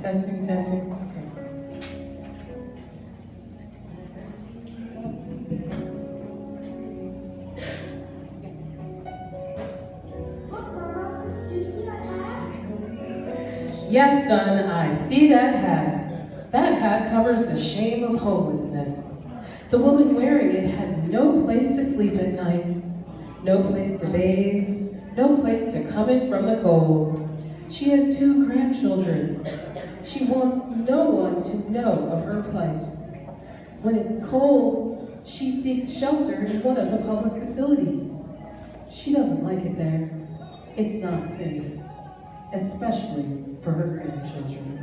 Testing, testing. Okay. Look, Mama, do you see that hat? Yes, son, I see that hat. That hat covers the shame of homelessness. The woman wearing it has no place to sleep at night, no place to bathe, no place to come in from the cold. She has 2 grandchildren. She wants no one to know of her plight. When it's cold, she seeks shelter in one of the public facilities. She doesn't like it there. It's not safe, especially for her grandchildren.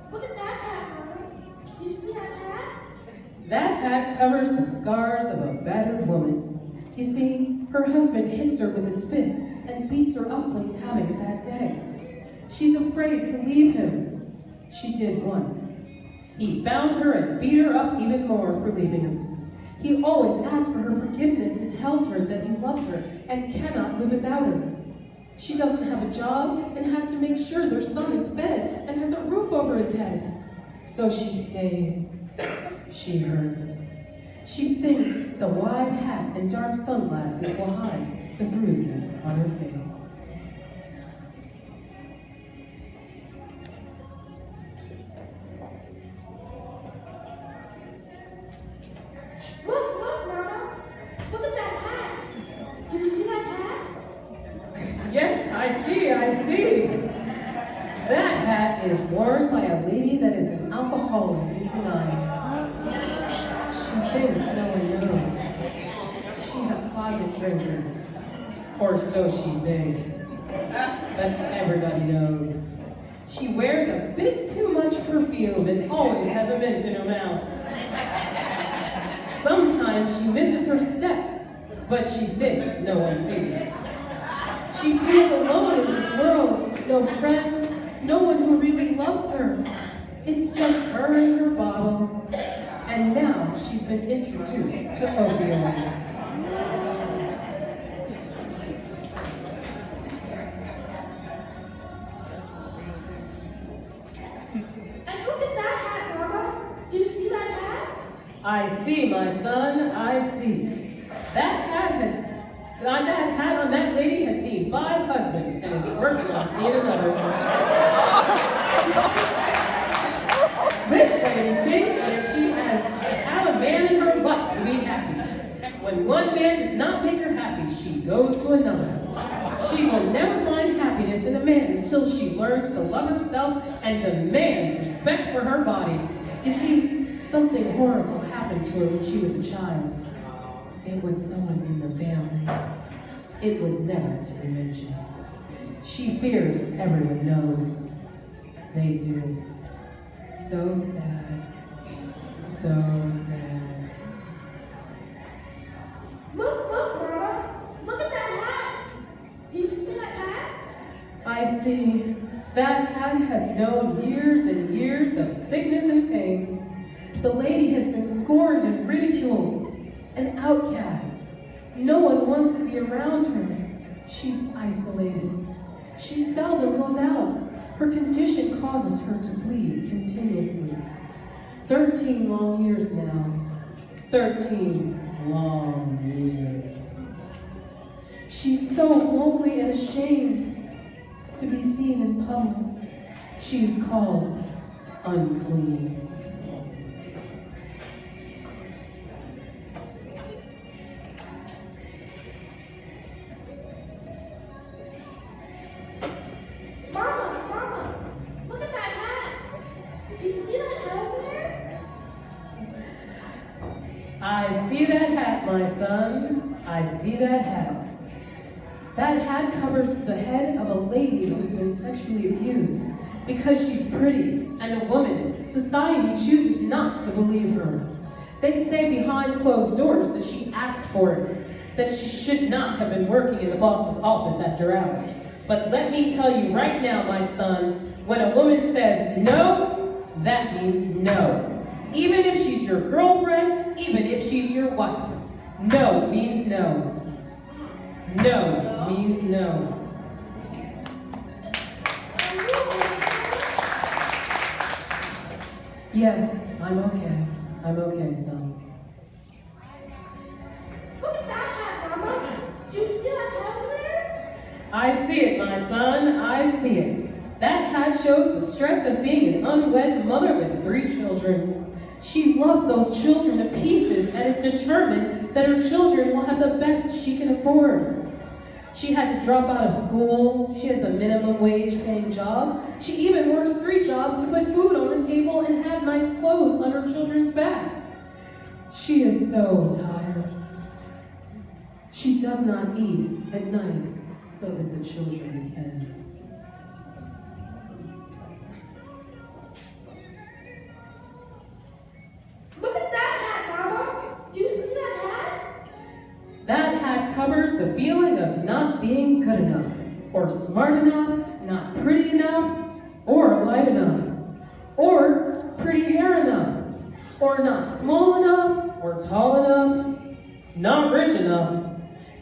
Look at that hat, Mama. Do you see that hat? That hat covers the scars of a battered woman. You see, her husband hits her with his fist and beats her up when he's having a bad day. She's afraid to leave him. She did once. He found her and beat her up even more for leaving him. He always asks for her forgiveness and tells her that he loves her and cannot live without her. She doesn't have a job and has to make sure their son is fed and has a roof over his head. So she stays. She hurts. She thinks the wide hat and dark sunglasses will hide the bruises on her face. Look, Mama. Look at that hat. Do you see that hat? Yes, I see. That hat is worn by a lady that is an alcoholic in denial. She thinks no one knows. She's a closet drinker. Or so she thinks. But everybody knows. She wears a bit too much perfume and always has a mint in her mouth. Sometimes she misses her step, but she thinks no one sees. She feels alone in this world, no friends, no one who really loves her. It's just her and her bottle, and now she's been introduced to opioids. And look at that hat, Mama. Do you see that hat? I see, my son, I see. That hat on that lady has seen 5 husbands and is working on seeing another. This lady thinks that she has to have a man in her life to be happy. When one man does not make her happy, she goes to another. She will never find happiness in a man until she learns to love herself and demand respect for her body. You see, something horrible happened to her when she was a child. It was someone in the family. It was never to be mentioned. She fears everyone knows. They do. So sad. So sad. Look, Mama. Look at that hat. Do you see that hat? I see. That hat has known years and years of sickness and pain. The lady has been scorned and ridiculed, an outcast. No one wants to be around her. She's isolated. She seldom goes out. Her condition causes her to bleed continuously. 13 long years now. 13 long years. She's so lonely and ashamed to be seen in public. She's called unclean. Mama, look at that hat. Do you see that hat over there? I see that hat, my son. I see that hat. That hat covers the head of a lady who's been sexually abused. Because she's pretty and a woman, society chooses not to believe her. They say behind closed doors that she asked for it, that she should not have been working in the boss's office after hours. But let me tell you right now, my son, when a woman says no, That means no. Even if she's your girlfriend, even if she's your wife. No means no. No means no. Yes, I'm okay. I'm okay, son. Look at that hat, Mama. Do you see that hat over there? I see it, my son. I see it. That hat shows the stress of being an unwed mother with 3 children. She loves those children to pieces and is determined that her children will have the best she can afford. She had to drop out of school. She has a minimum wage paying job. She even works 3 jobs to put food on the table and have nice clothes on her children's backs. She is so tired. She does not eat at night so that the children can. Look at that hat, Mama. Do you see that hat? That hat covers the feeling of not being good enough, or smart enough, not pretty enough, or light enough, or pretty hair enough, or not small enough, or tall enough, not rich enough,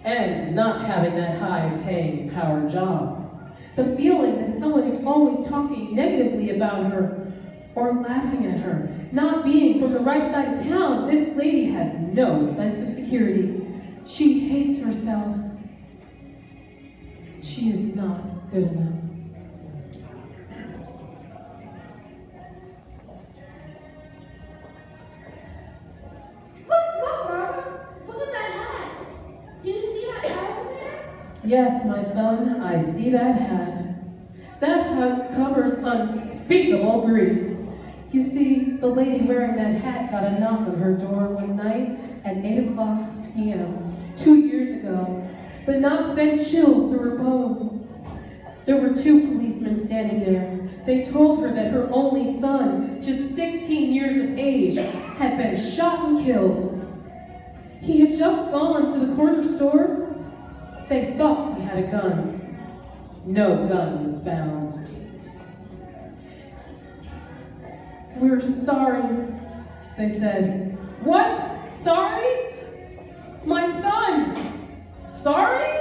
and not having that high-paying power job. The feeling that someone is always talking negatively about her, or laughing at her. Not being from the right side of town, this lady has no sense of security. She hates herself. She is not good enough. Look, Mama. Look at that hat. Do you see that hat over there? Yes, my son, I see that hat. That hat covers unspeakable grief. You see, the lady wearing that hat got a knock on her door one night at 8:00 p.m. 2 years ago. The knock sent chills through her bones. There were 2 policemen standing there. They told her that her only son, just 16 years of age, had been shot and killed. He had just gone to the corner store. They thought he had a gun. No gun was found. "We're sorry," they said. "What? Sorry? My son? Sorry?"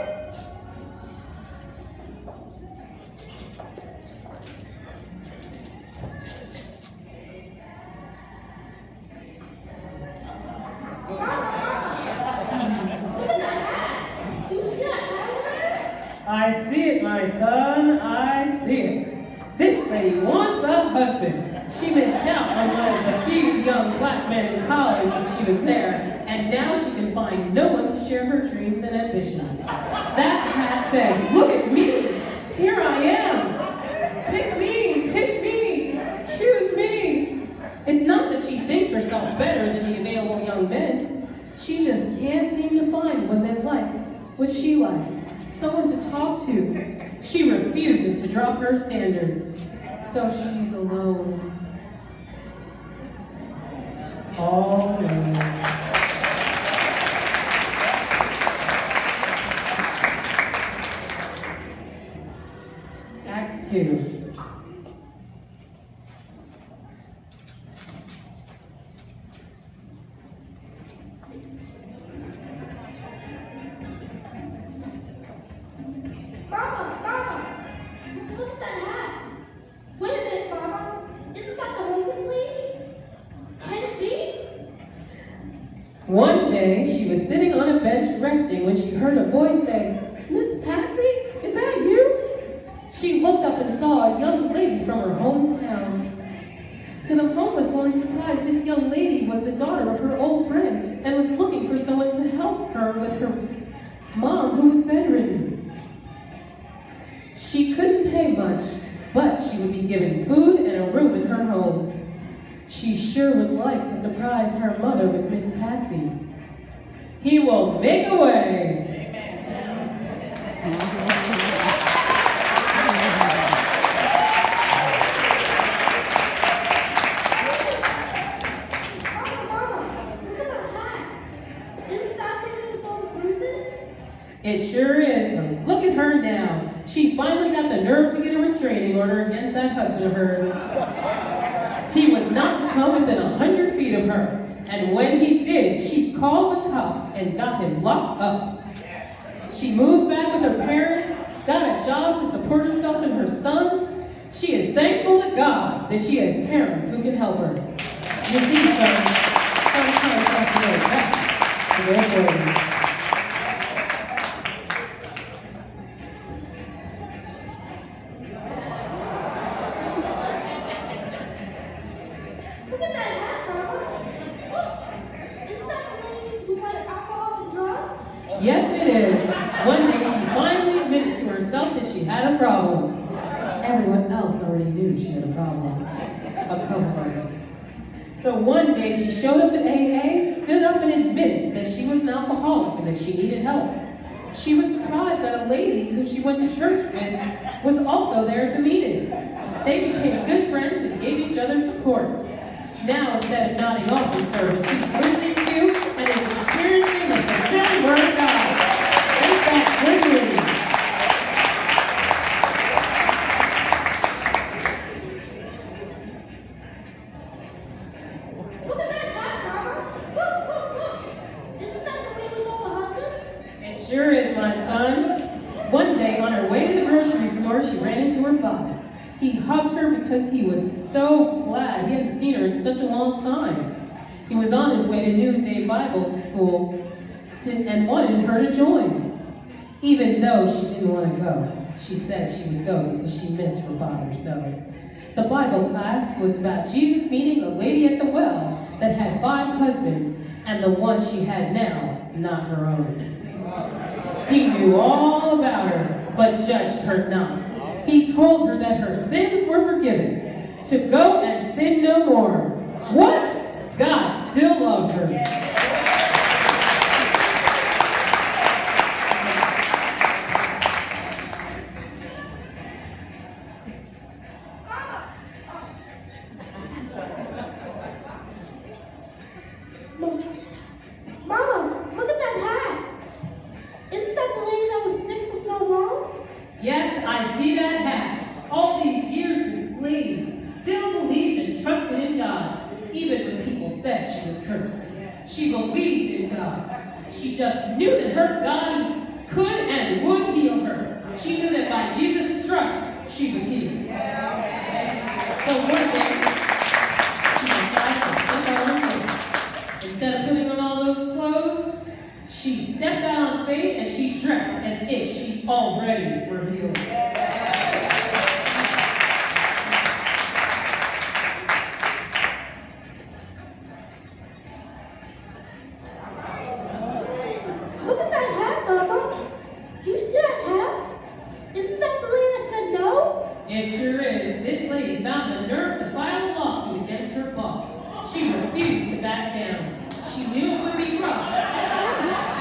I see it, my son, I see it. This lady wants a husband. She missed out on one of the few young black men in college when she was there, and now she can find no one to share her dreams and ambitions. That hat says, "Look at me, here I am. Pick me, choose me." It's not that she thinks herself better than the available young men. She just can't seem to find one that likes what she likes. Someone to talk to. She refuses to drop her standards, so she's alone. All alone. Act 2. One day, she was sitting on a bench resting when she heard a voice say, "Miss Patsy, is that you?" She looked up and saw a young lady from her hometown. To the homeless woman's surprise, this young lady was the daughter of her old friend and was looking for someone to help her with her mom who was bedridden. She couldn't pay much, but she would be given food and a room in her home. She sure would like to surprise her mother with Miss Patsy. He will make a way. It sure is, but look at her now. She finally got the nerve to get a restraining order against that husband of hers. He was not to come within 100 feet of her, and when he did, she called the cops and got him locked up. She moved back with her parents, got a job to support herself and her son. She is thankful to God that she has parents who can help her. You see, son, sometimes you have to go back to their borders. Look at that hat, Mama. Look, isn't that the lady who had alcohol and drugs? Yes, it is. One day she finally admitted to herself that she had a problem. Everyone else already knew she had a problem. A cover-up. So one day she showed up at AA, stood up and admitted that she was an alcoholic and that she needed help. She was surprised that a lady who she went to church with was also there at the meeting. They became good friends and gave each other support. Now, instead of nodding off in service, she's listening to and is experiencing the fulfilling word of God. Ain't that good news? Look at that hat, Mama. Look. Isn't that the lady with all the husbands? It sure is, my son. One day, on her way to the grocery store, she ran into her father. He hugged her because he was so glad he hadn't seen her in such a long time. He was on his way to Noonday Bible School and wanted her to join. Even though she didn't want to go, she said she would go because she missed her father so. The Bible class was about Jesus meeting the lady at the well that had 5 husbands and the one she had now, not her own. He knew all about her, but judged her not. He told her that her sins were forgiven, to go and sin no more. What? God still loved her. Mama, look at that hat. Isn't that the lady that was sick for so long? Yes, I see that hat. All these years, this lady still believed and trusted in God, even when people said she was cursed. She believed in God. She just knew that her God could and would heal her. She knew that by Jesus' stripes, she was healed. So one day, she decided to step out on faith. Instead of putting on all those clothes, she stepped out on faith and she dressed as if she already were healed. Look at that hat, Mama. Do you see that hat? Isn't that the lady that said no? It sure is. This lady found the nerve to file a lawsuit against her boss. She refused to back down. She knew it would be rough,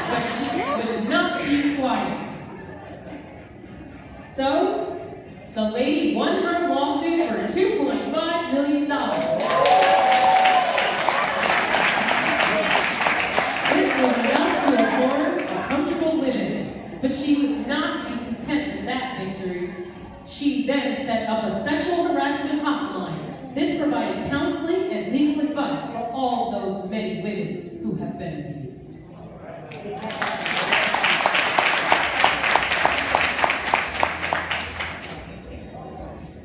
but she would not be quiet. So, the lady won her lawsuit for $2.5 million. This was enough to afford a comfortable living, but she would not be content with that victory. She then set up a sexual harassment hotline. This provided counseling and legal advice for all those many women who have been abused.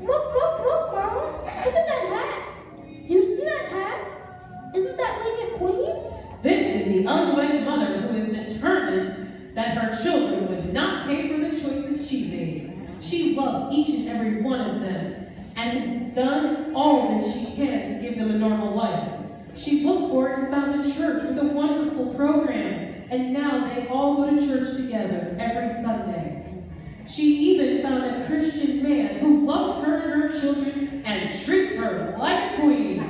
Look, Mama. Look at that hat. Do you see that hat? Isn't that lady a queen? This is the unwed mother who is determined that her children would not pay for the choices she made. She loves each and every one of them and has done all that she can to give them a normal life. She looked for it and found a church with a wonderful program, and now they all go to church together every Sunday. She even found a Christian man who loves her and her children and treats her like a queen.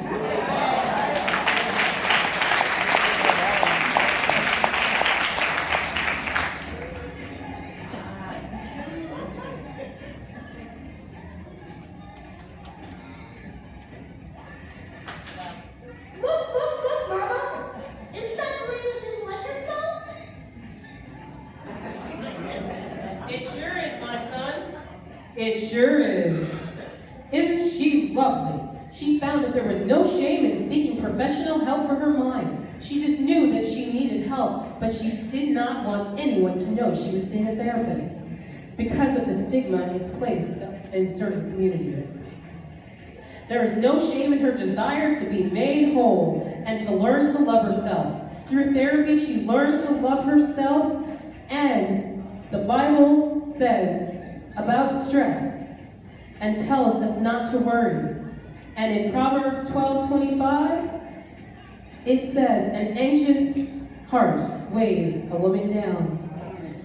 Look, Mama. Isn't that the lady that didn't like herself? It sure is, my son. It sure is. Isn't she lovely? She found that there was no shame in seeking professional help for her mind. She just knew that she needed help, but she did not want anyone to know she was seeing a therapist because of the stigma it's placed in certain communities. There is no shame in her desire to be made whole and to learn to love herself. Through therapy, she learned to love herself, and the Bible says about stress and tells us not to worry. And in Proverbs 12:25, it says, an anxious heart weighs a woman down,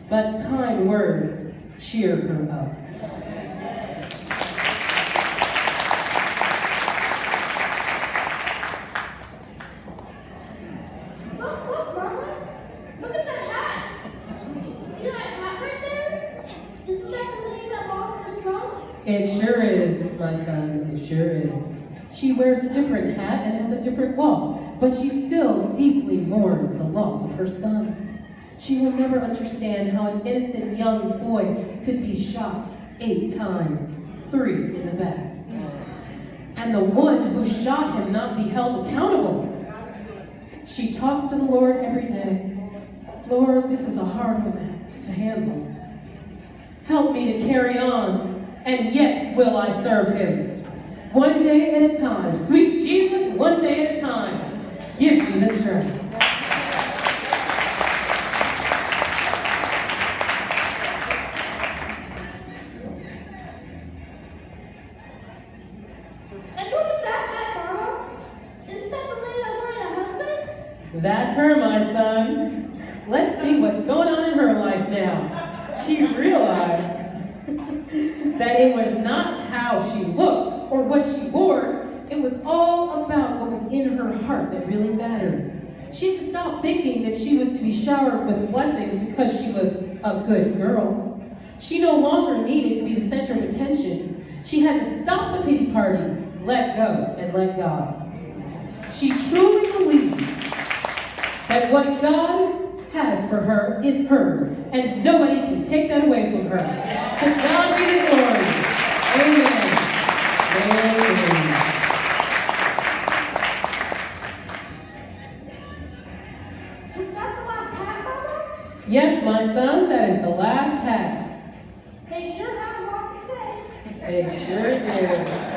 but kind words cheer her up. Look, Mama. Look at that hat. Do you see that hat right there? Isn't that the lady that lost her son? It sure is, my son, it sure is. She wears a different hat and has a different walk, but she still deeply mourns the loss of her son. She will never understand how an innocent young boy could be shot 8 times, 3 in the back. And the one who shot him not be held accountable. She talks to the Lord every day. Lord, this is a hard one to handle. Help me to carry on, and yet will I serve him. One day at a time. Sweet Jesus, one day at a time. Give me the strength. And look at that hat, Mama. Isn't that the lady that married a husband? That's her, my son. Let's see what's going on in her life now. She realized that it was not how she looked or what she wore. It was all about what was in her heart that really mattered. She had to stop thinking that she was to be showered with blessings because she was a good girl. She no longer needed to be the center of attention. She had to stop the pity party, let go, and let God. She truly believes that what God has for her is hers, and nobody can take that away from her. To God be the glory. Amen. Amen. Was that the last hat, Mama? Yes, my son, that is the last hat. They sure have a lot to say. They sure do.